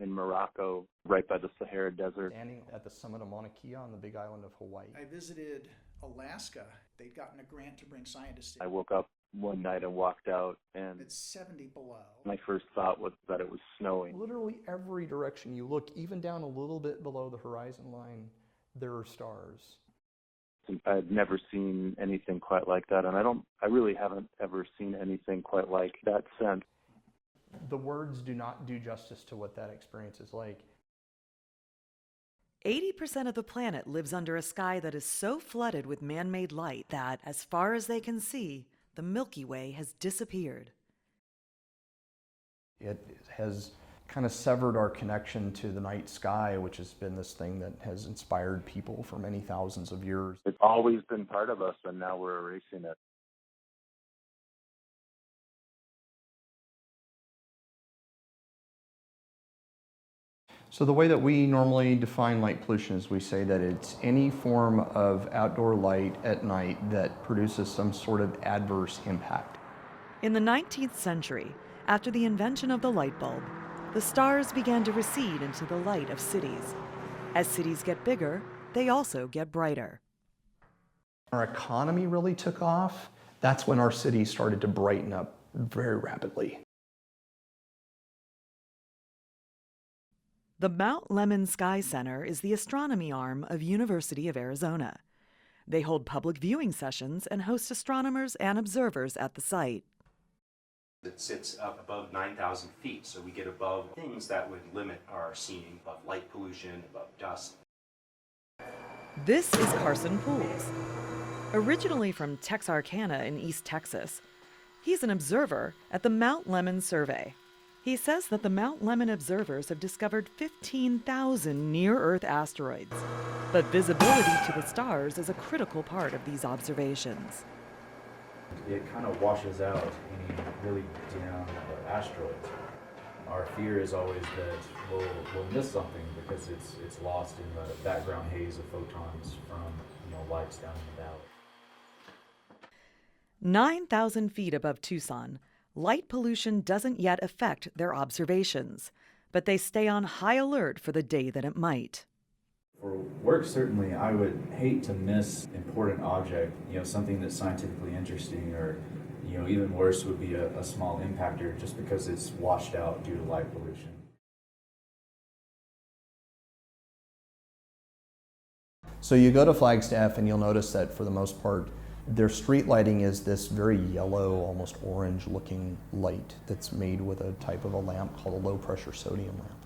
in Morocco, right by the Sahara Desert. Standing at the summit of Mauna Kea on the big island of Hawaii. I visited Alaska. They'd gotten a grant to bring scientists in. I woke up one night and walked out, and It's 70 below. my first thought was that it was snowing. Literally every direction you look, even down a little bit below the horizon line, there are stars. I've never seen anything quite like that, and I really haven't ever seen anything quite like that sense. The words do not do justice to what that experience is like. 80% of the planet lives under a sky that is so flooded with man-made light that, as far as they can see, the Milky Way has disappeared. It has kind of severed our connection to the night sky, which has been this thing that has inspired people for many thousands of years. It's always been part of us, and now we're erasing it. So the way that we normally define light pollution is we say that it's any form of outdoor light at night that produces some sort of adverse impact. In the 19th century, after the invention of the light bulb, the stars began to recede into the light of cities. As cities get bigger, they also get brighter. Our economy really took off. That's when our cities started to brighten up very rapidly. The Mount Lemmon Sky Center is the astronomy arm of University of Arizona. They hold public viewing sessions and host astronomers and observers at the site. It sits up above 9,000 feet, so we get above things that would limit our seeing, above light pollution, above dust. This is Carson Pools. Originally from Texarkana in East Texas, he's an observer at the Mount Lemmon Survey. He says that the Mount Lemmon observers have discovered 15,000 near-Earth asteroids, but visibility to the stars is a critical part of these observations. It kind of washes out any really dim asteroids. Our fear is always that we'll miss something because it's lost in the background haze of photons from lights down in the valley. 9,000 feet above Tucson, light pollution doesn't yet affect their observations, but they stay on high alert for the day that it might. For work, certainly, I would hate to miss important object, something that's scientifically interesting, or, even worse would be a small impactor just because it's washed out due to light pollution. So you go to Flagstaff and you'll notice that for the most part, their street lighting is this very yellow, almost orange looking light that's made with a type of a lamp called a low pressure sodium lamp.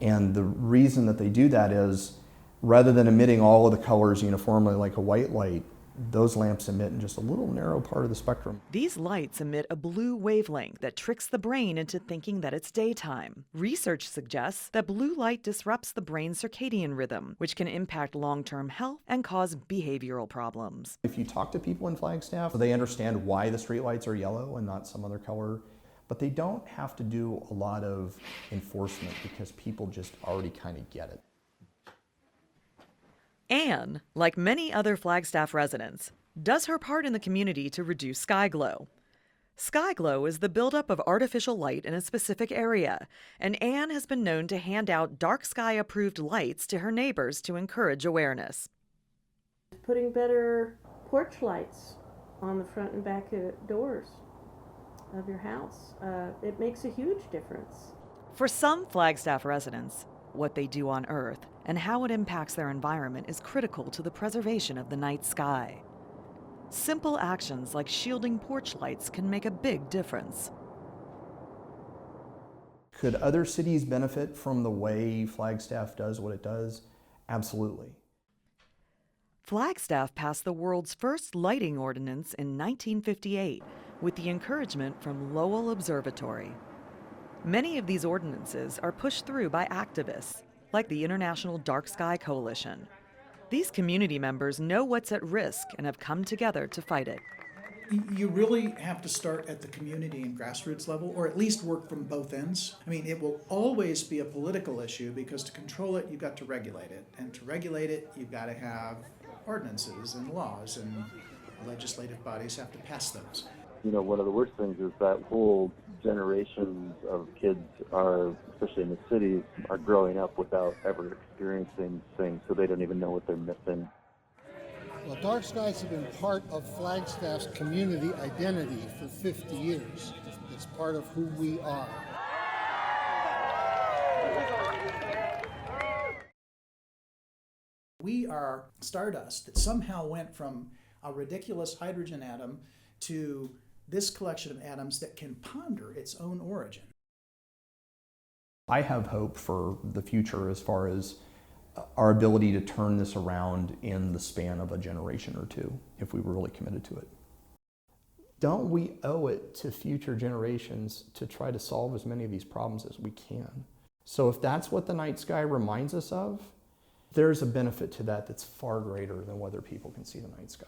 And the reason that they do that is rather than emitting all of the colors uniformly like a white light, those lamps emit in just a little narrow part of the spectrum. These lights emit a blue wavelength that tricks the brain into thinking that it's daytime. Research suggests that blue light disrupts the brain's circadian rhythm, which can impact long-term health and cause behavioral problems. If you talk to people in Flagstaff, they understand why the streetlights are yellow and not some other color, but they don't have to do a lot of enforcement because people just already kind of get it. Anne, like many other Flagstaff residents, does her part in the community to reduce sky glow. Sky glow is the buildup of artificial light in a specific area, and Anne has been known to hand out dark sky-approved lights to her neighbors to encourage awareness. Putting better porch lights on the front and back doors of your house, it makes a huge difference. For some Flagstaff residents, what they do on Earth and how it impacts their environment is critical to the preservation of the night sky. Simple actions like shielding porch lights can make a big difference. Could other cities benefit from the way Flagstaff does what it does? Absolutely. Flagstaff passed the world's first lighting ordinance in 1958 with the encouragement from Lowell Observatory. Many of these ordinances are pushed through by activists, like the International Dark Sky Coalition. These community members know what's at risk and have come together to fight it. You really have to start at the community and grassroots level, or at least work from both ends. I mean, it will always be a political issue because to control it, you've got to regulate it. And to regulate it, you've got to have ordinances and laws, and legislative bodies have to pass those. one of the worst things is that whole generations of kids are, especially in the cities, are growing up without ever experiencing things, so they don't even know what they're missing. Well, dark skies have been part of Flagstaff's community identity for 50 years. It's part of who we are. We are stardust that somehow went from a ridiculous hydrogen atom to this collection of atoms that can ponder its own origin. I have hope for the future as far as our ability to turn this around in the span of a generation or two, if we were really committed to it. Don't we owe it to future generations to try to solve as many of these problems as we can? So if that's what the night sky reminds us of, there's a benefit to that that's far greater than whether people can see the night sky.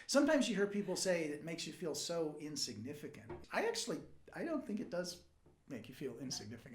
Sometimes you hear people say it makes you feel so insignificant. I don't think it does make you feel insignificant.